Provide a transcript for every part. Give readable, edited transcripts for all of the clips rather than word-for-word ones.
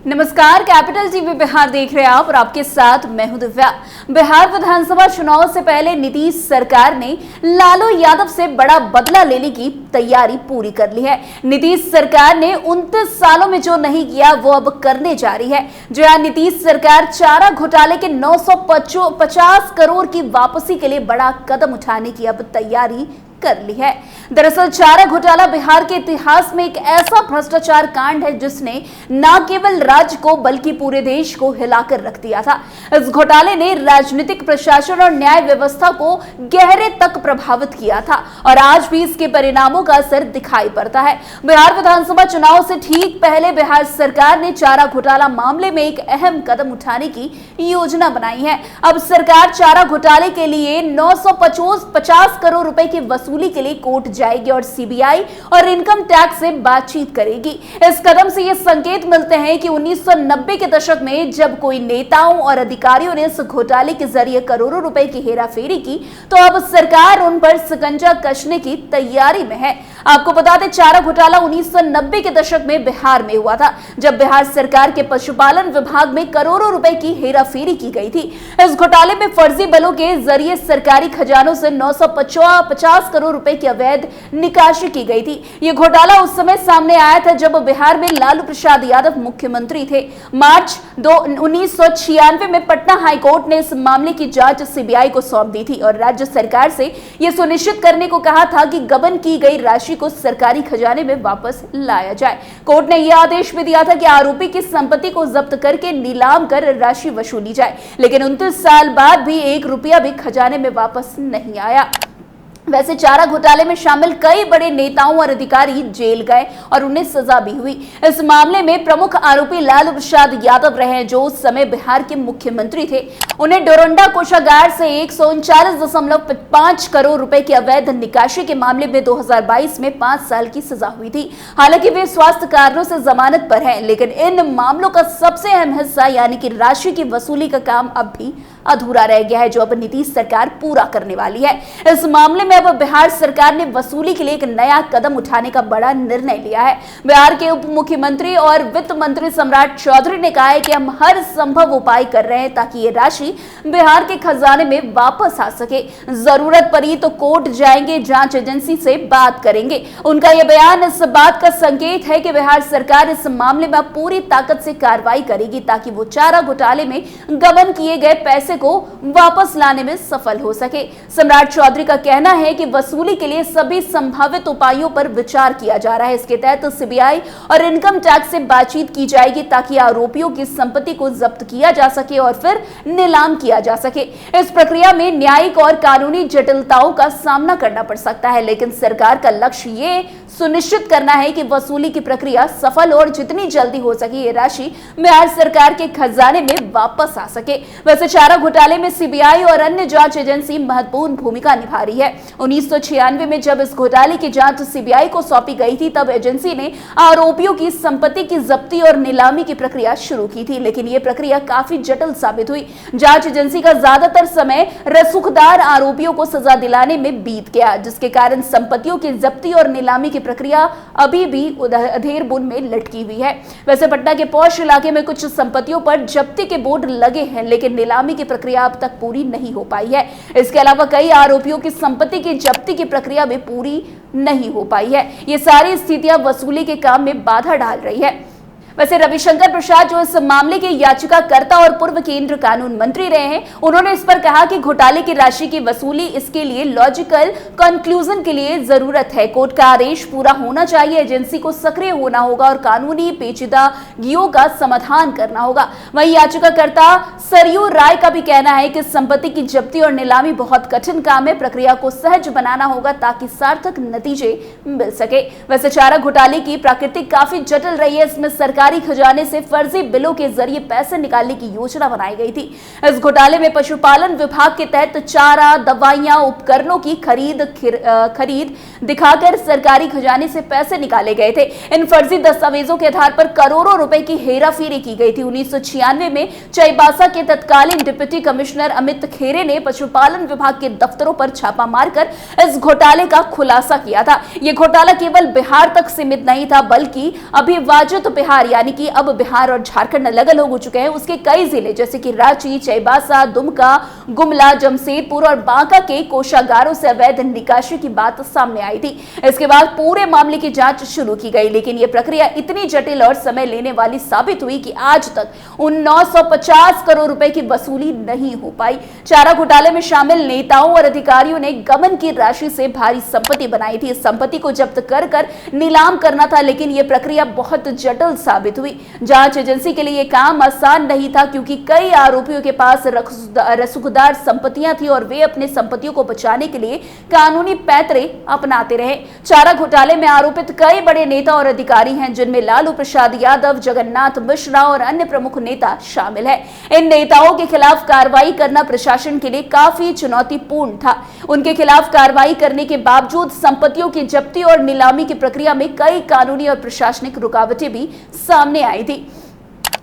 नमस्कार, capital TV Bihar देख रहे हैं आप और आपके साथ मैं हूं दिव्या। बिहार विधानसभा चुनाव से पहले नीतीश सरकार ने लालू यादव से बड़ा बदला लेने की तैयारी पूरी कर ली है। नीतीश सरकार ने 29 सालों में जो नहीं किया वो अब करने जा रही है। जहां नीतीश सरकार चारा घोटाले के 950 करोड़ की वापसी के लिए बड़ा कदम उठाने की अब तैयारी कर ली है। दरअसल चारा घोटाला बिहार के इतिहास में एक ऐसा भ्रष्टाचार कांड है जिसने न केवल राज्य को बल्कि पूरे देश को हिलाकर रख दिया था। इस घोटाले ने राजनीतिक, प्रशासन और न्याय व्यवस्था को गहरे तक प्रभावित किया था और आज भी इसके परिणामों का असर दिखाई पड़ता है। बिहार विधानसभा चुनाव से ठीक पहले बिहार सरकार ने चारा घोटाला मामले में एक अहम कदम उठाने की योजना बनाई है। अब सरकार चारा घोटाले के लिए 950 करोड़ रुपए की वसूली के लिए कोर्ट जाएगी और सीबीआई और इनकम टैक्स से बातचीत करेगी। इस कदम से ये संकेत मिलते हैं कि 1990 के दशक में जब कोई नेताओं और अधिकारियों ने इस घोटाले के जरिए करोड़ों रुपए की हेराफेरी की, तो अब सरकार उन पर शिकंजा कसने की तैयारी में है। आपको बता दें, चारा घोटाला 1990 के दशक में बिहार में हुआ था, जब बिहार सरकार के पशुपालन विभाग में करोड़ों रुपए की हेराफेरी की गई थी। इस घोटाले में फर्जी बिलों के जरिए सरकारी खजानों से 950 करोड़ रुपए की अवैध निकासी की गई थी। यह घोटाला उस समय सामने आया था जब बिहार में लालू प्रसाद यादव मुख्यमंत्री थे। मार्च 1996 में पटना हाईकोर्ट ने इस मामले की जांच सीबीआई को सौंप दी थी और राज्य सरकार से यह सुनिश्चित करने को कहा था कि गबन की गई राशि को सरकारी खजाने में वापस लाया जाए। कोर्ट ने यह आदेश भी दिया था कि आरोपी की संपत्ति को जब्त करके नीलाम कर राशि वसूली जाए, लेकिन 29 साल बाद भी 1 रुपया भी खजाने में वापस नहीं आया। वैसे चारा घोटाले में शामिल कई बड़े नेताओं और अधिकारी जेल गए और उन्हें सजा भी हुई। इस मामले में प्रमुख आरोपी लालू प्रसाद यादव रहे, जो उस समय बिहार के मुख्यमंत्री थे। उन्हें डोरंडा कोषागार से 139.5 करोड़ रुपए की अवैध निकासी के मामले में 2022 में 5 साल की सजा हुई थी। हालांकि वे स्वास्थ्य कारणों से जमानत पर हैं, लेकिन इन मामलों का सबसे अहम हिस्सा यानी कि राशि की वसूली का काम अब भी अधूरा रह गया है, जो अब नीतीश सरकार पूरा करने वाली है। इस मामले में अब बिहार सरकार ने वसूली के लिए एक नया कदम उठाने का बड़ा निर्णय लिया है। बिहार के उप मुख्यमंत्री और वित्त मंत्री सम्राट चौधरी ने कहा है कि हम हर संभव उपाय कर रहे हैं ताकि ये राशि बिहार के खजाने में वापस आ सके। जरूरत पड़ी तो कोर्ट जाएंगे, जांच एजेंसी से बात करेंगे। उनका यह बयान इस बात का संकेत है कि बिहार सरकार इस मामले में पूरी ताकत से कार्रवाई करेगी ताकि वो चारा घोटाले में गबन किए गए पैसे को वापस लाने में सफल हो सके। सम्राट चौधरी का कहना है कि वसूली के लिए सभी संभावित उपायों पर विचार किया जा रहा है। इसके तहत सीबीआई और इनकम टैक्स से बातचीत की जाएगी ताकि आरोपियों की संपत्ति को जब्त किया जा सके और फिर नीलाम किया जा सके। इस प्रक्रिया में न्यायिक और कानूनी जटिलताओं का सामना करना पड़ सकता है, लेकिन सरकार का लक्ष्य ये सुनिश्चित करना है कि वसूली की प्रक्रिया सफल और जितनी जल्दी हो सके ये राशि बिहार सरकार के खजाने में वापस आ सके। वैसे चारा घोटाले में सीबीआई और अन्य जांच एजेंसी महत्वपूर्ण भूमिका निभा रही है। 1996 में जब इस घोटाले की जांच सीबीआई को सौंपी गई थी, तब एजेंसी ने आरोपियों की संपत्ति की जब्ती और नीलामी की प्रक्रिया शुरू की थी, लेकिन यह प्रक्रिया काफी जटिल साबित हुई। जांच एजेंसी का ज्यादातर समय रसूखदार आरोपियों को सजा दिलाने में बीत गया, जिसके कारण संपत्तियों की जब्ती और नीलामी की प्रक्रिया अभी भी अधेर बुन में लटकी हुई है। वैसे पटना के पौष इलाके में कुछ संपत्तियों पर जब्ती के बोर्ड लगे हैं, लेकिन नीलामी की प्रक्रिया अब तक पूरी नहीं हो पाई है। इसके अलावा कई आरोपियों की संपत्ति की जब्ती की प्रक्रिया भी पूरी नहीं हो पाई है। ये सारी स्थितियां वसूली के काम में बाधा डाल रही है। वैसे रविशंकर प्रसाद, जो इस मामले के याचिकाकर्ता और पूर्व केंद्र कानून मंत्री रहे हैं, उन्होंने इस पर कहा कि घोटाले की राशि की वसूली इसके लिए लॉजिकल कंक्लूजन के लिए जरूरत है। कोर्ट का आदेश पूरा होना चाहिए, एजेंसी को सक्रिय होना होगा और कानूनी पेचीदगियों का समाधान करना होगा। वहीं याचिकाकर्ता सरयू राय का भी कहना है कि संपत्ति की जब्ती और नीलामी बहुत कठिन काम है, प्रक्रिया को सहज बनाना होगा ताकि सार्थक नतीजे मिल सके। वैसे चारा घोटाले की प्रकृति काफी जटिल रही है। इसमें सरकार खजाने से फर्जी बिलों के जरिए पैसे निकालने की योजना बनाई गई थी। इस घोटाले में पशुपालन विभाग के तहत चारा, दवाइयां, उपकरणों की खरीद दिखाकर सरकारी खजाने से पैसे निकाले गए थे। इन फर्जी दस्तावेजों के आधार पर करोड़ों रुपए की हेराफेरी की गई थी। 1996 में चाईबासा के तत्कालीन डिप्टी कमिश्नर अमित खेरे ने पशुपालन विभाग के दफ्तरों पर छापा मारकर इस घोटाले का खुलासा किया था। यह घोटाला केवल बिहार तक सीमित नहीं था, बल्कि अविभाजित बिहार यानी कि अब बिहार और झारखंड अलग अलग हो चुके हैं, उसके कई जिले जैसे कि रांची, चाईबासा, दुमका, गुमला, जमशेदपुर और बांका के कोषागारों से अवैध निकासी की बात सामने आई थी। इसके बाद पूरे मामले की जांच शुरू की गई, लेकिन यह प्रक्रिया इतनी जटिल और समय लेने वाली साबित हुई कि आज तक उन 950 करोड़ रुपए की वसूली नहीं हो पाई। चारा घोटाले में शामिल नेताओं और अधिकारियों ने गबन की राशि से भारी संपत्ति बनाई थी। इस संपत्ति को जब्त कर नीलाम करना था, लेकिन यह प्रक्रिया बहुत जटिल साबित हुई। जांच एजेंसी के लिए यह काम आसान नहीं था, क्योंकि कई आरोपियों के पास रसूखदार संपत्तियां थी और वे अपने संपत्तियों को बचाने के लिए कानूनी पैंतरे अपनाते रहे। चारा घोटाले में आरोपित कई बड़े नेता और अधिकारी हैं, जिनमें लालू प्रसाद यादव, जगन्नाथ मिश्रा और अन्य प्रमुख नेता शामिल है। इन नेताओं के खिलाफ कार्रवाई करना प्रशासन के लिए काफी चुनौतीपूर्ण था। उनके खिलाफ कार्रवाई करने के बावजूद संपत्तियों की जब्ती और नीलामी की प्रक्रिया में कई कानूनी और प्रशासनिक रुकावटें भी सामने आई थी।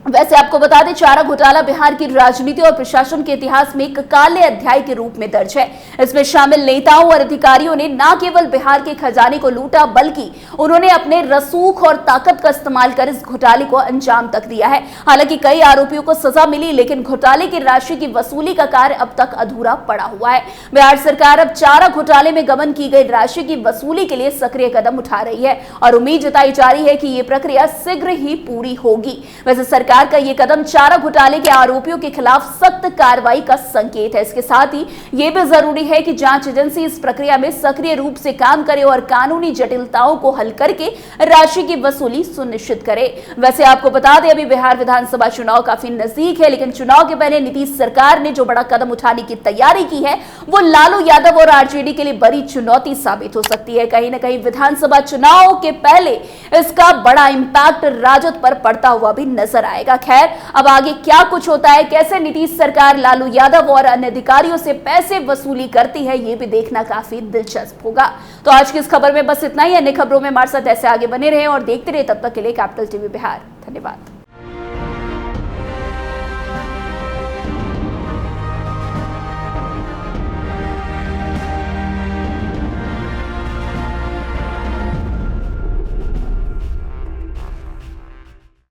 वैसे आपको बता दें, चारा घोटाला बिहार की राजनीति और प्रशासन के इतिहास में एक काले अध्याय के रूप में दर्ज है। इसमें शामिल नेताओं और अधिकारियों ने न केवल बिहार के खजाने को लूटा, बल्कि उन्होंने अपने रसूख और ताकत का इस्तेमाल कर इस घोटाले को अंजाम तक दिया है। हालांकि कई आरोपियों को सजा मिली, लेकिन घोटाले की राशि की वसूली का कार्य अब तक अधूरा पड़ा हुआ है। बिहार सरकार अब चारा घोटाले में गबन की गई राशि की वसूली के लिए सक्रिय कदम उठा रही है और उम्मीद जताई जा रही है कि यह प्रक्रिया शीघ्र ही पूरी होगी। वैसे सरकार का यह कदम चारा घोटाले के आरोपियों के खिलाफ सख्त कार्रवाई का संकेत है। इसके साथ ही यह भी जरूरी है कि जांच एजेंसी इस प्रक्रिया में सक्रिय रूप से काम करे और कानूनी जटिलताओं को हल करके राशि की वसूली सुनिश्चित करे। वैसे आपको बता दें, अभी बिहार विधानसभा चुनाव काफी नजदीक है, लेकिन चुनाव के पहले नीतीश सरकार ने जो बड़ा कदम उठाने की तैयारी की है, वो लालू यादव और आरजेडी के लिए बड़ी चुनौती साबित हो सकती है। कहीं ना कहीं विधानसभा चुनाव के पहले इसका बड़ा इंपैक्ट राजद पर पड़ता हुआ भी नजर आएगा। खैर, अब आगे क्या कुछ होता है, कैसे नीतीश सरकार लालू यादव और अन्य अधिकारियों से पैसे वसूली करती है, यह भी देखना काफी दिलचस्प होगा। तो आज की इस खबर में बस इतना ही। अन्य खबरों में हमारे साथ ऐसे आगे बने रहे और देखते रहे। तब तक के लिए कैपिटल टीवी बिहार। धन्यवाद।